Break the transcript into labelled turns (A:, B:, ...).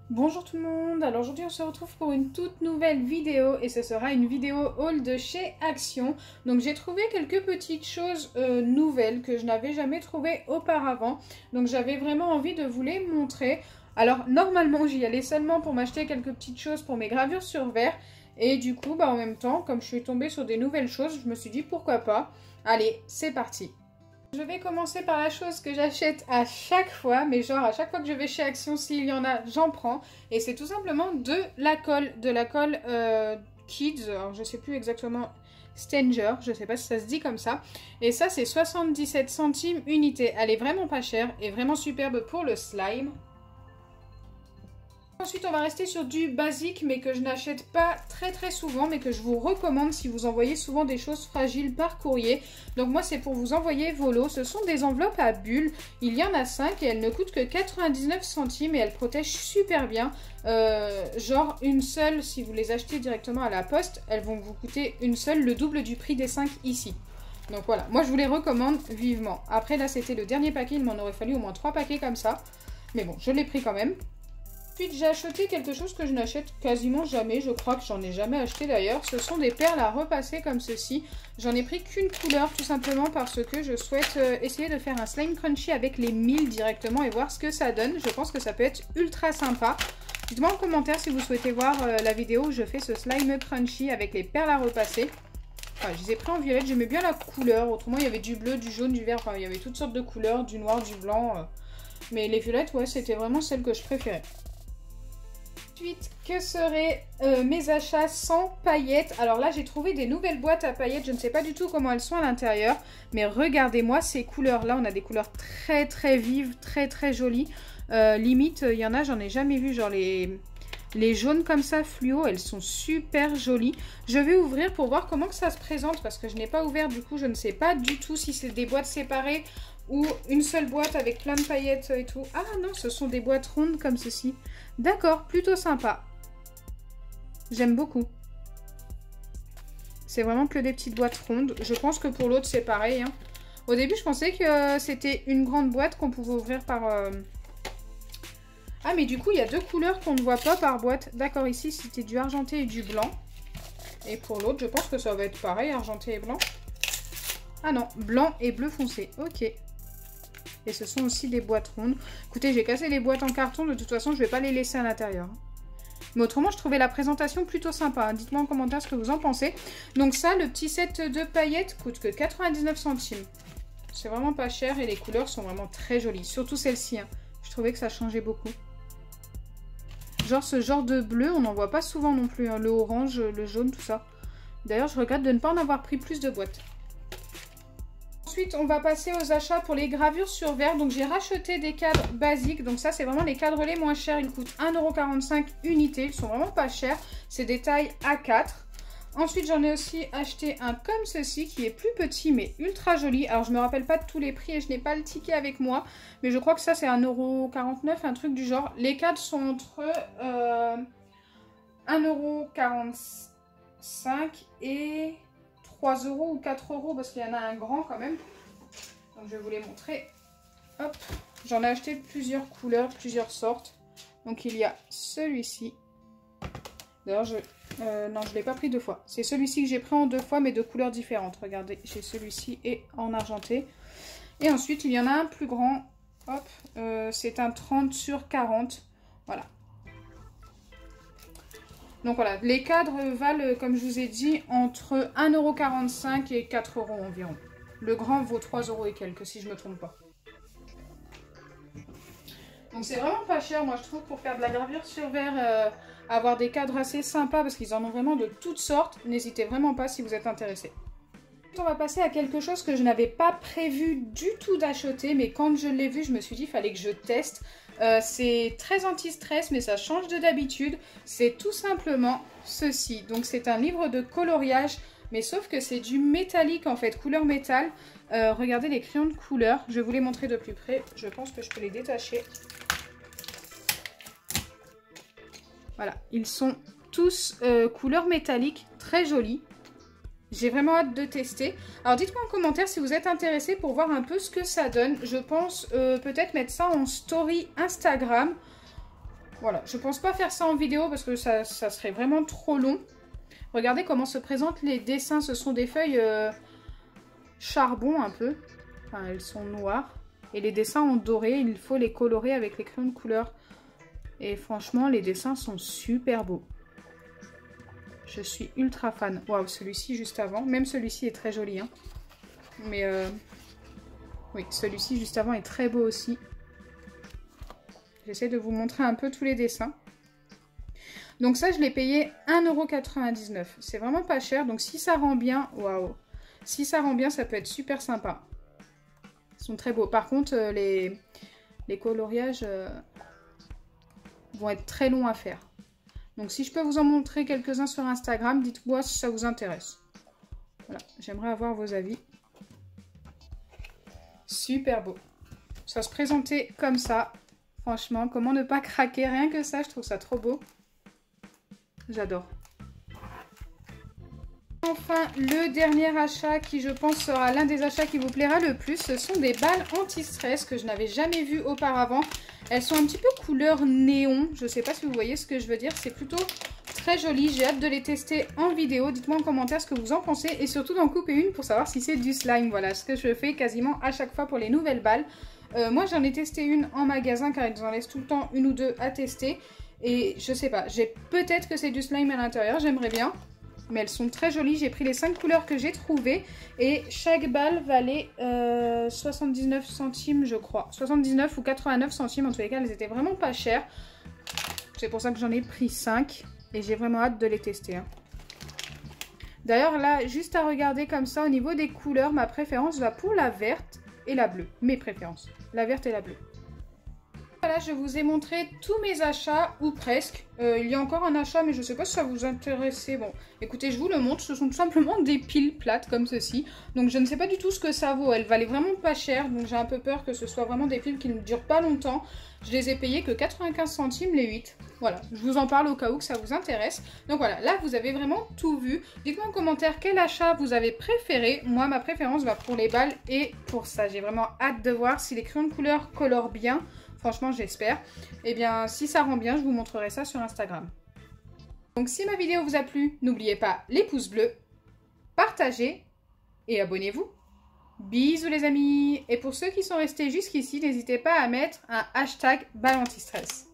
A: Bonjour tout le monde, alors aujourd'hui on se retrouve pour une toute nouvelle vidéo et ce sera une vidéo haul de chez Action. Donc j'ai trouvé quelques petites choses nouvelles que je n'avais jamais trouvées auparavant. Donc j'avais vraiment envie de vous les montrer. Alors normalement j'y allais seulement pour m'acheter quelques petites choses pour mes gravures sur verre. Et du coup en même temps, comme je suis tombée sur des nouvelles choses, je me suis dit pourquoi pas. Allez, c'est parti! Je vais commencer par la chose que j'achète à chaque fois, mais genre à chaque fois que je vais chez Action, s'il y en a, j'en prends. Et c'est tout simplement de la colle Kids, alors je sais plus exactement, Stanger, je sais pas si ça se dit comme ça. Et ça c'est 77 centimes unité, elle est vraiment pas chère et vraiment superbe pour le slime. Ensuite, on va rester sur du basique, mais que je n'achète pas très souvent, mais que je vous recommande si vous envoyez souvent des choses fragiles par courrier. Donc moi, c'est pour vous envoyer vos lots. Ce sont des enveloppes à bulles. Il y en a 5 et elles ne coûtent que 99 centimes et elles protègent super bien. Genre une seule, si vous les achetez directement à la poste, elles vont vous coûter une seule, le double du prix des 5 ici. Donc voilà, moi je vous les recommande vivement. Après là, c'était le dernier paquet, il m'en aurait fallu au moins 3 paquets comme ça. Mais bon, je l'ai pris quand même. Ensuite, j'ai acheté quelque chose que je n'achète quasiment jamais. Je crois que j'en ai jamais acheté d'ailleurs. Ce sont des perles à repasser comme ceci. J'en ai pris qu'une couleur tout simplement parce que je souhaite essayer de faire un slime crunchy avec les 1000 directement et voir ce que ça donne. Je pense que ça peut être ultra sympa. Dites-moi en commentaire si vous souhaitez voir la vidéo où je fais ce slime crunchy avec les perles à repasser. Enfin, je les ai pris en violette. J'aimais bien la couleur. Autrement, il y avait du bleu, du jaune, du vert. Enfin, il y avait toutes sortes de couleurs, du noir, du blanc. Mais les violettes, ouais, c'était vraiment celle que je préférais. Ensuite, que seraient mes achats sans paillettes? Alors là, j'ai trouvé des nouvelles boîtes à paillettes. Je ne sais pas du tout comment elles sont à l'intérieur. Mais regardez-moi ces couleurs-là. On a des couleurs très vives, très jolies. Limite, il y en a, j'en ai jamais vu. Genre les jaunes comme ça, fluo, elles sont super jolies. Je vais ouvrir pour voir comment que ça se présente. Parce que je n'ai pas ouvert, du coup, je ne sais pas du tout si c'est des boîtes séparées ou une seule boîte avec plein de paillettes et tout. Ah non, ce sont des boîtes rondes comme ceci. D'accord, plutôt sympa. J'aime beaucoup. C'est vraiment que des petites boîtes rondes. Je pense que pour l'autre, c'est pareil. Hein. Au début, je pensais que c'était une grande boîte qu'on pouvait ouvrir par... Ah, mais du coup, il y a deux couleurs qu'on ne voit pas par boîte. D'accord, ici, c'était du argenté et du blanc. Et pour l'autre, je pense que ça va être pareil, argenté et blanc. Ah non, blanc et bleu foncé. Ok. Et ce sont aussi des boîtes rondes. Écoutez, j'ai cassé les boîtes en carton. De toute façon, je ne vais pas les laisser à l'intérieur. Mais autrement, je trouvais la présentation plutôt sympa. Dites-moi en commentaire ce que vous en pensez. Donc ça, le petit set de paillettes coûte que 99 centimes. C'est vraiment pas cher et les couleurs sont vraiment très jolies. Surtout celle-ci. Hein. Je trouvais que ça changeait beaucoup. Genre ce genre de bleu, on n'en voit pas souvent non plus. Hein. Le orange, le jaune, tout ça. D'ailleurs, je regrette de ne pas en avoir pris plus de boîtes. Ensuite, on va passer aux achats pour les gravures sur verre. Donc, j'ai racheté des cadres basiques. Donc, ça, c'est vraiment les cadres les moins chers. Ils coûtent 1,45 € unité. Ils sont vraiment pas chers. C'est des tailles A4. Ensuite, j'en ai aussi acheté un comme ceci qui est plus petit mais ultra joli. Alors, je me rappelle pas de tous les prix et je n'ai pas le ticket avec moi. Mais je crois que ça, c'est 1,49 €, un truc du genre. Les cadres sont entre 1,45 € et 3 € ou 4 € parce qu'il y en a un grand quand même. Donc je vais vous les montrer. Hop, j'en ai acheté plusieurs couleurs, plusieurs sortes. Donc il y a celui-ci. D'ailleurs, non, je ne l'ai pas pris deux fois. C'est celui-ci que j'ai pris en deux fois, mais de couleurs différentes. Regardez, j'ai celui-ci et en argenté. Et ensuite, il y en a un plus grand. Hop, c'est un 30 sur 40. Voilà. Donc voilà, les cadres valent, comme je vous ai dit, entre 1,45 € et 4 € environ. Le grand vaut 3 € et quelques, si je ne me trompe pas. Donc c'est vraiment pas cher, moi je trouve, pour faire de la gravure sur verre, avoir des cadres assez sympas, parce qu'ils en ont vraiment de toutes sortes. N'hésitez vraiment pas si vous êtes intéressé. On va passer à quelque chose que je n'avais pas prévu du tout d'acheter, mais quand je l'ai vu, je me suis dit qu'il fallait que je teste. C'est très anti-stress, mais ça change de d'habitude. C'est tout simplement ceci. Donc c'est un livre de coloriage, mais sauf que c'est du métallique en fait, couleur métal. Regardez les crayons de couleur. Je vais vous les montrer de plus près. Je pense que je peux les détacher. Voilà, ils sont tous couleur métallique, très jolis. J'ai vraiment hâte de tester. Alors dites-moi en commentaire si vous êtes intéressé pour voir un peu ce que ça donne. Je pense peut-être mettre ça en story Instagram. Voilà, je pense pas faire ça en vidéo parce que ça serait vraiment trop long. Regardez comment se présentent les dessins. Ce sont des feuilles charbon un peu. Enfin, elles sont noires. Et les dessins en doré, il faut les colorer avec les crayons de couleur. Et franchement, les dessins sont super beaux. Je suis ultra fan. Waouh, celui-ci juste avant. Même celui-ci est très joli. Hein. Mais oui, celui-ci juste avant est très beau aussi. J'essaie de vous montrer un peu tous les dessins. Donc ça, je l'ai payé 1,99 €. C'est vraiment pas cher. Donc si ça rend bien, waouh. Si ça rend bien, ça peut être super sympa. Ils sont très beaux. Par contre, les coloriages vont être très longs à faire. Donc si je peux vous en montrer quelques-uns sur Instagram, dites-moi si ça vous intéresse. Voilà, j'aimerais avoir vos avis. Super beau. Ça se présentait comme ça. Franchement, comment ne pas craquer? Rien que ça, je trouve ça trop beau. J'adore. Enfin, le dernier achat qui, je pense, sera l'un des achats qui vous plaira le plus, ce sont des balles anti-stress que je n'avais jamais vues auparavant. Elles sont un petit peu couleur néon. Je ne sais pas si vous voyez ce que je veux dire. C'est plutôt très joli. J'ai hâte de les tester en vidéo. Dites-moi en commentaire ce que vous en pensez et surtout d'en couper une pour savoir si c'est du slime. Voilà ce que je fais quasiment à chaque fois pour les nouvelles balles. Moi, j'en ai testé une en magasin car ils en laissent tout le temps une ou deux à tester. Et je sais pas, peut-être que c'est du slime à l'intérieur, j'aimerais bien. Mais elles sont très jolies. J'ai pris les 5 couleurs que j'ai trouvées. Et chaque balle valait 79 centimes, je crois. 79 ou 89 centimes. En tous les cas, elles étaient vraiment pas chères. C'est pour ça que j'en ai pris 5. Et j'ai vraiment hâte de les tester. Hein. D'ailleurs, là, juste à regarder comme ça, au niveau des couleurs, ma préférence va pour la verte et la bleue. Mes préférences. La verte et la bleue. Voilà, je vous ai montré tous mes achats, ou presque. Il y a encore un achat, mais je ne sais pas si ça vous intéressait. Bon, écoutez, je vous le montre. Ce sont tout simplement des piles plates comme ceci. Donc, je ne sais pas du tout ce que ça vaut. Elles valaient vraiment pas cher. Donc, j'ai un peu peur que ce soit vraiment des piles qui ne durent pas longtemps. Je les ai payées que 95 centimes les 8. Voilà, je vous en parle au cas où que ça vous intéresse. Donc voilà, là, vous avez vraiment tout vu. Dites-moi en commentaire quel achat vous avez préféré. Moi, ma préférence va pour les balles et pour ça. J'ai vraiment hâte de voir si les crayons de couleur colorent bien. Franchement, j'espère. Et bien, si ça rend bien, je vous montrerai ça sur Instagram. Donc, si ma vidéo vous a plu, n'oubliez pas les pouces bleus, partagez et abonnez-vous. Bisous les amis. Et pour ceux qui sont restés jusqu'ici, n'hésitez pas à mettre un hashtag balle anti-stress.